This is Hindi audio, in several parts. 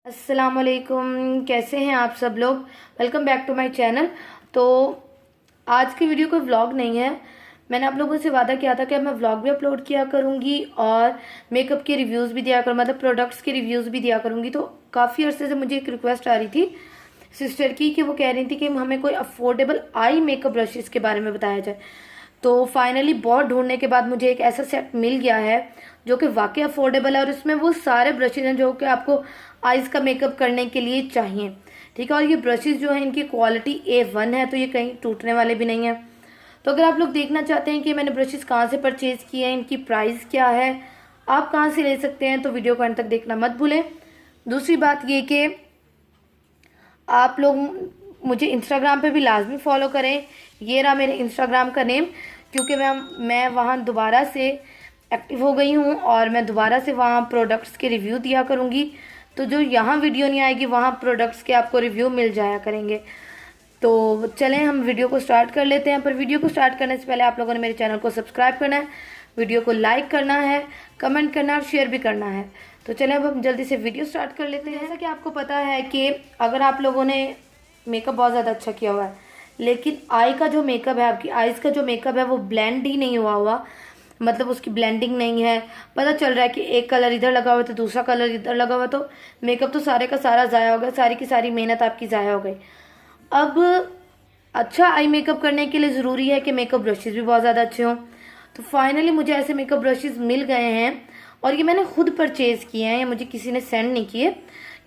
अस्सलामुअलैकुम, कैसे हैं आप सब लोग। Welcome back to my channel. तो आज की वीडियो कोई व्लॉग नहीं है। मैंने आप लोगों से वादा किया था कि मैं व्लॉग भी अपलोड किया करूंगी और मेकअप के रिव्यूज़ भी दिया करूँ, मतलब प्रोडक्ट्स के रिव्यूज़ भी दिया करूंगी। तो काफ़ी अर्से से मुझे एक रिक्वेस्ट आ रही थी सिस्टर की कि वो कह रही थी कि हमें कोई अफोर्डेबल आई मेकअप ब्रशेज़ के बारे में बताया जाए। तो फाइनली बहुत ढूंढने के बाद मुझे एक ऐसा सेट मिल गया है जो कि वाकई अफोर्डेबल है और इसमें वो सारे ब्रशेज हैं जो कि आपको आईज का मेकअप करने के लिए चाहिए। ठीक है, और ये ब्रशेज जो है इनकी क्वालिटी A1 है, तो ये कहीं टूटने वाले भी नहीं है। तो अगर आप लोग देखना चाहते हैं कि मैंने ब्रशेज कहाँ से परचेज किए हैं, इनकी प्राइस क्या है, आप कहाँ से ले सकते हैं, तो वीडियो को अंत तक देखना मत भूलें। दूसरी बात ये कि आप लोग मुझे इंस्टाग्राम पे भी लाजमी फॉलो करें। ये रहा मेरे इंस्टाग्राम का नेम, क्योंकि मैं वहाँ दोबारा से एक्टिव हो गई हूँ और मैं दोबारा से वहाँ प्रोडक्ट्स के रिव्यू दिया करूँगी। तो जो यहाँ वीडियो नहीं आएगी वहाँ प्रोडक्ट्स के आपको रिव्यू मिल जाया करेंगे। तो चलें हम वीडियो को स्टार्ट कर लेते हैं। पर वीडियो को स्टार्ट करने से पहले आप लोगों ने मेरे चैनल को सब्सक्राइब करना है, वीडियो को लाइक करना है, कमेंट करना है और शेयर भी करना है। तो चलें अब हम जल्दी से वीडियो स्टार्ट कर लेते हैं। जैसा कि आपको पता है कि अगर आप लोगों ने मेकअप बहुत ज़्यादा अच्छा किया हुआ है, लेकिन आई का जो मेकअप है, आपकी आईज़ का जो मेकअप है वो ब्लेंड ही नहीं हुआ, मतलब उसकी ब्लेंडिंग नहीं है, पता चल रहा है कि एक कलर इधर लगा हुआ है तो दूसरा कलर इधर लगा हुआ है, तो मेकअप तो सारे का सारा ज़ाया हो गया, सारी की सारी मेहनत आपकी ज़ाया हो गई। अब अच्छा आई मेकअप करने के लिए ज़रूरी है कि मेकअप ब्रशेज़ भी बहुत ज़्यादा अच्छे हों। तो फाइनली मुझे ऐसे मेकअप ब्रशेज़ मिल गए हैं और ये मैंने खुद परचेज़ किए हैं, ये मुझे किसी ने सेंड नहीं किए,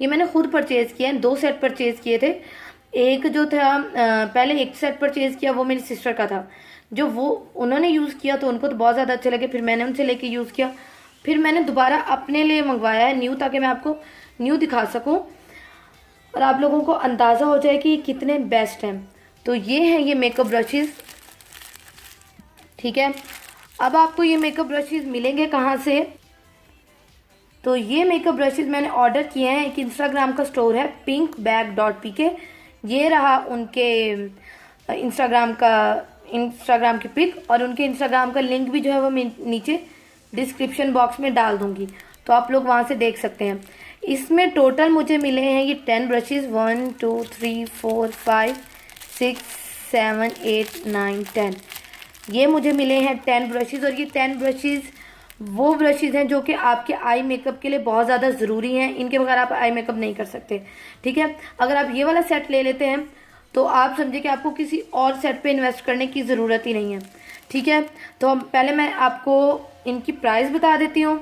ये मैंने खुद परचेज़ किए हैं। 2 सेट परचेज़ किए थे। एक जो था पहले एक सेट परचेज़ किया वो मेरी सिस्टर का था, जो वो उन्होंने यूज़ किया तो उनको तो बहुत ज़्यादा अच्छे लगे, फिर मैंने उनसे लेके यूज़ किया, फिर मैंने दोबारा अपने लिए मंगवाया है न्यू, ताकि मैं आपको न्यू दिखा सकूं और आप लोगों को अंदाज़ा हो जाए कि कितने बेस्ट हैं। तो ये हैं ये मेकअप ब्रशेज़। ठीक है, अब आपको ये मेकअप ब्रशेज़ मिलेंगे कहाँ से। तो ये मेकअप ब्रशेज़ मैंने ऑर्डर किए हैं, एक इंस्टाग्राम का स्टोर है pinkbag.pk। ये रहा उनके इंस्टाग्राम की पिक और उनके इंस्टाग्राम का लिंक भी जो है वो मैं नीचे डिस्क्रिप्शन बॉक्स में डाल दूंगी, तो आप लोग वहाँ से देख सकते हैं। इसमें टोटल मुझे मिले हैं ये 10 ब्रशेज़, 1 2 3 4 5 6 7 8 9 10। ये मुझे मिले हैं 10 ब्रशेज़ और ये 10 ब्रशेज़ वो ब्रशेज़ हैं जो कि आपके आई मेकअप के लिए बहुत ज़्यादा ज़रूरी हैं। इनके बगैर आप आई मेकअप नहीं कर सकते। ठीक है, अगर आप ये वाला सेट ले लेते हैं तो आप समझे कि आपको किसी और सेट पे इन्वेस्ट करने की ज़रूरत ही नहीं है। ठीक है, तो पहले मैं आपको इनकी प्राइस बता देती हूँ।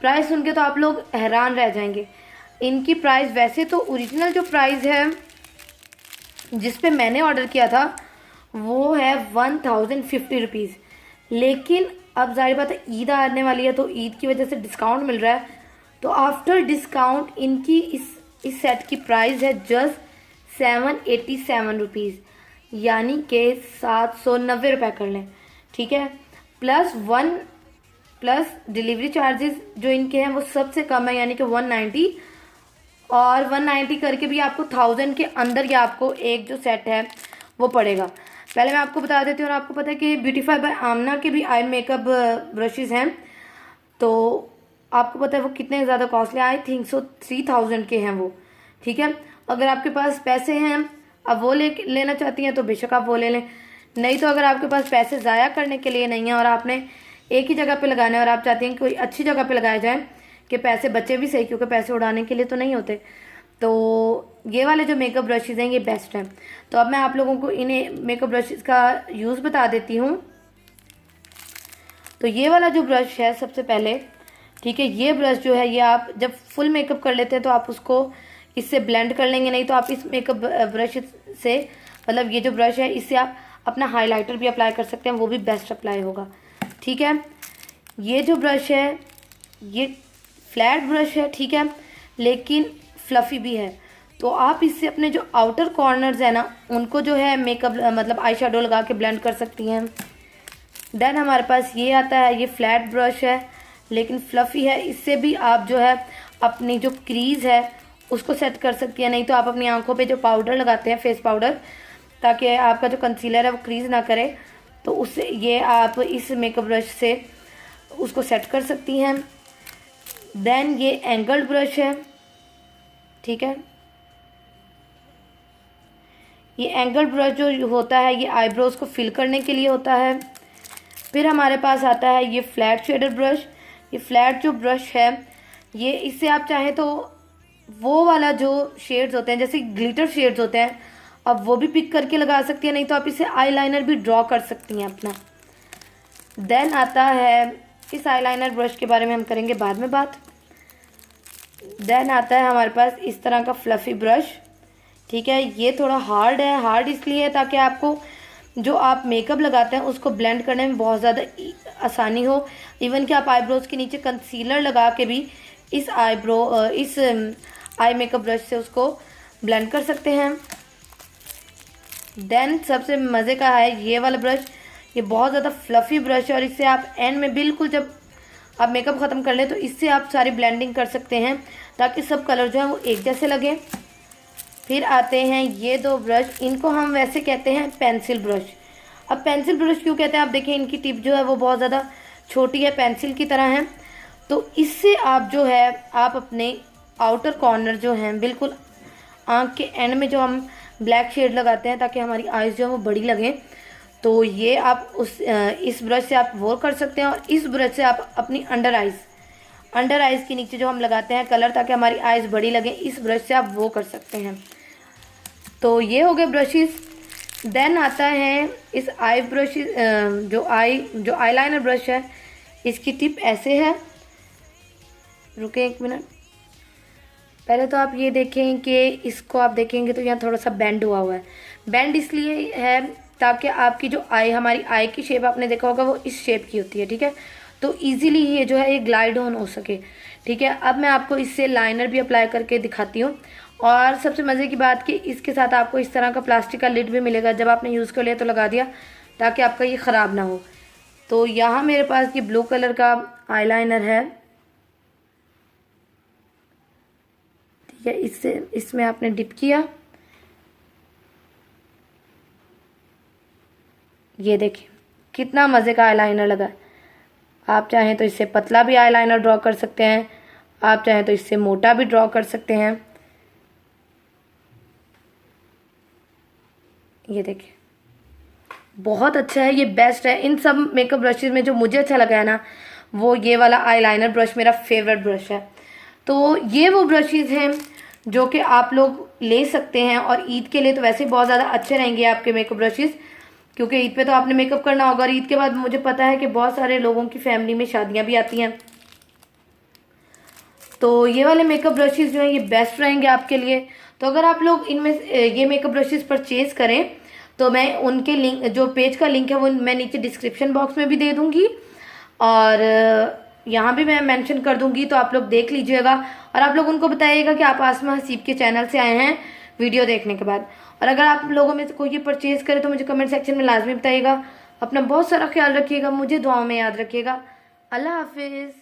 प्राइस सुन के तो आप लोग हैरान रह जाएंगे। इनकी प्राइस वैसे तो ओरिजिनल जो प्राइस है जिस पे मैंने ऑर्डर किया था वो है 1050 रुपीज़, लेकिन अब जाहिर बात है ईद आने वाली है तो ईद की वजह से डिस्काउंट मिल रहा है, तो आफ्टर डिस्काउंट इनकी इस सेट की प्राइस है जस्ट 787 रुपीज़, यानी कि 790 रुपये कर लें। ठीक है, प्लस डिलीवरी चार्जेस जो इनके हैं वो सबसे कम है, यानी कि 190, और 190 करके भी आपको 1000 के अंदर ही आपको एक जो सेट है वो पड़ेगा। पहले मैं आपको बता देती हूँ, और आपको पता है कि ब्यूटीफाई बाय आमना के भी आई मेकअप ब्रशेज़ हैं, तो आपको पता है वो कितने ज़्यादा कॉस्टली, आई थिंक सो 3000 के हैं वो। ठीक है, अगर आपके पास पैसे हैं, अब वो लेना चाहती हैं तो बेशक आप वो ले लें, नहीं तो अगर आपके पास पैसे ज़ाया करने के लिए नहीं है और आपने एक ही जगह पे लगाना है और आप चाहती हैं कि कोई अच्छी जगह पे लगाया जाए कि पैसे बचे भी सही, क्योंकि पैसे उड़ाने के लिए तो नहीं होते, तो ये वाले जो मेकअप ब्रशेज़ हैं ये बेस्ट हैं। तो अब मैं आप लोगों को इन्हें मेकअप ब्रशेज़ का यूज़ बता देती हूँ। तो ये वाला जो ब्रश है सबसे पहले, ठीक है, ये ब्रश जो है ये आप जब फुल मेकअप कर लेते हैं तो आप उसको इससे ब्लेंड कर लेंगे, नहीं तो आप इस मेकअप ब्रश से, मतलब ये जो ब्रश है इससे आप अपना हाइलाइटर भी अप्लाई कर सकते हैं, वो भी बेस्ट अप्लाई होगा। ठीक है, ये जो ब्रश है ये फ्लैट ब्रश है, ठीक है, लेकिन फ्लफ़ी भी है, तो आप इससे अपने जो आउटर कॉर्नर्स है ना उनको जो है मेकअप मतलब आई शेडो लगा के ब्लेंड कर सकती हैं। देन हमारे पास ये आता है, ये फ्लैट ब्रश है लेकिन फ्लफ़ी है, इससे भी आप जो है अपनी जो क्रीज़ है उसको सेट कर सकती है, नहीं तो आप अपनी आंखों पे जो पाउडर लगाते हैं फेस पाउडर, ताकि आपका जो कंसीलर है वो क्रीज़ ना करे, तो उससे ये आप इस मेकअप ब्रश से उसको सेट कर सकती हैं। देन ये एंगल्ड ब्रश है, ठीक है। ये एंगल ब्रश जो होता है ये आईब्रोज को फिल करने के लिए होता है। फिर हमारे पास आता है ये फ्लैट शेडर ब्रश। ये फ्लैट जो ब्रश है ये, इससे आप चाहें तो वो वाला जो शेड्स होते हैं जैसे ग्लिटर शेड्स होते हैं अब वो भी पिक करके लगा सकती हैं, नहीं तो आप इसे आईलाइनर भी ड्रॉ कर सकती हैं अपना। देन आता है, इस आईलाइनर ब्रश के बारे में हम करेंगे बाद में बात। देन आता है हमारे पास इस तरह का फ्लफ़ी ब्रश। ठीक है, ये थोड़ा हार्ड है। हार्ड इसलिए है ताकि आपको जो आप मेकअप लगाते हैं उसको ब्लेंड करने में बहुत ज़्यादा आसानी हो। इवन कि आप आईब्रोज के नीचे कंसीलर लगा के भी इस आई मेकअप ब्रश से उसको ब्लेंड कर सकते हैं। देन सबसे मज़े का है ये वाला ब्रश। ये बहुत ज़्यादा फ्लफ़ी ब्रश है और इससे आप एंड में बिल्कुल जब आप मेकअप ख़त्म कर लें तो इससे आप सारी ब्लेंडिंग कर सकते हैं ताकि सब कलर जो है वो एक जैसे लगे। फिर आते हैं ये दो ब्रश, इनको हम वैसे कहते हैं पेंसिल ब्रश। अब पेंसिल ब्रश क्यों कहते हैं, आप देखें इनकी टिप जो है वो बहुत ज़्यादा छोटी है, पेंसिल की तरह है। तो इससे आप जो है आप अपने आउटर कॉर्नर जो हैं बिल्कुल आँख के एंड में जो हम ब्लैक शेड लगाते हैं ताकि हमारी आइज़ जो है वो बड़ी लगें, तो ये आप इस ब्रश से आप वो कर सकते हैं। और इस ब्रश से आप अपनी अंडर आइज़ के नीचे जो हम लगाते हैं कलर ताकि हमारी आइज़ बड़ी लगे, इस ब्रश से आप वो कर सकते हैं। तो ये हो गए ब्रशेस। देन आता है इस आई ब्रश जो आईलाइनर ब्रश है, इसकी टिप ऐसे है। रुके एक मिनट, पहले तो आप ये देखें कि इसको आप देखेंगे तो यहाँ थोड़ा सा बेंड हुआ है। बेंड इसलिए है ताकि आपकी जो हमारी आई की शेप आपने देखा होगा वो इस शेप की होती है। ठीक है, तो इजीली ये जो है ये ग्लाइड ऑन हो सके। ठीक है, अब मैं आपको इससे लाइनर भी अप्लाई करके दिखाती हूँ। और सबसे मज़े की बात कि इसके साथ आपको इस तरह का प्लास्टिक का लिड भी मिलेगा, जब आपने यूज़ कर लिया तो लगा दिया ताकि आपका ये ख़राब ना हो। तो यहाँ मेरे पास ये ब्लू कलर का आईलाइनर है। ठीक है, इसमें आपने डिप किया, ये देखिए कितना मज़े का आईलाइनर लगा। आप चाहें तो इससे पतला भी आईलाइनर ड्रॉ कर सकते हैं, आप चाहें तो इससे मोटा भी ड्रॉ कर सकते हैं। ये देखिए बहुत अच्छा है, ये बेस्ट है। इन सब मेकअप ब्रशेज में जो मुझे अच्छा लगा है ना वो ये वाला आईलाइनर ब्रश मेरा फेवरेट ब्रश है। तो ये वो ब्रशेज हैं जो कि आप लोग ले सकते हैं। और ईद के लिए तो वैसे बहुत ज़्यादा अच्छे रहेंगे आपके मेकअप ब्रशेज, क्योंकि ईद पे तो आपने मेकअप करना होगा और ईद के बाद मुझे पता है कि बहुत सारे लोगों की फैमिली में शादियां भी आती हैं। तो ये वाले मेकअप ब्रशेज जो हैं ये बेस्ट रहेंगे आपके लिए। तो अगर आप लोग इनमें ये मेकअप ब्रशेज परचेज करें तो मैं उनके लिंक, जो पेज का लिंक है वो मैं नीचे डिस्क्रिप्शन बॉक्स में भी दे दूँगी और यहाँ भी मैं मेंशन कर दूँगी, तो आप लोग देख लीजिएगा। और आप लोग उनको बताइएगा कि आप आसमा हसीब के चैनल से आए हैं वीडियो देखने के बाद। और अगर आप लोगों में से कोई ये परचेज़ करे तो मुझे कमेंट सेक्शन में लाजमी बताइएगा। अपना बहुत सारा ख्याल रखिएगा, मुझे दुआओं में याद रखिएगा। अल्लाह हाफिज़।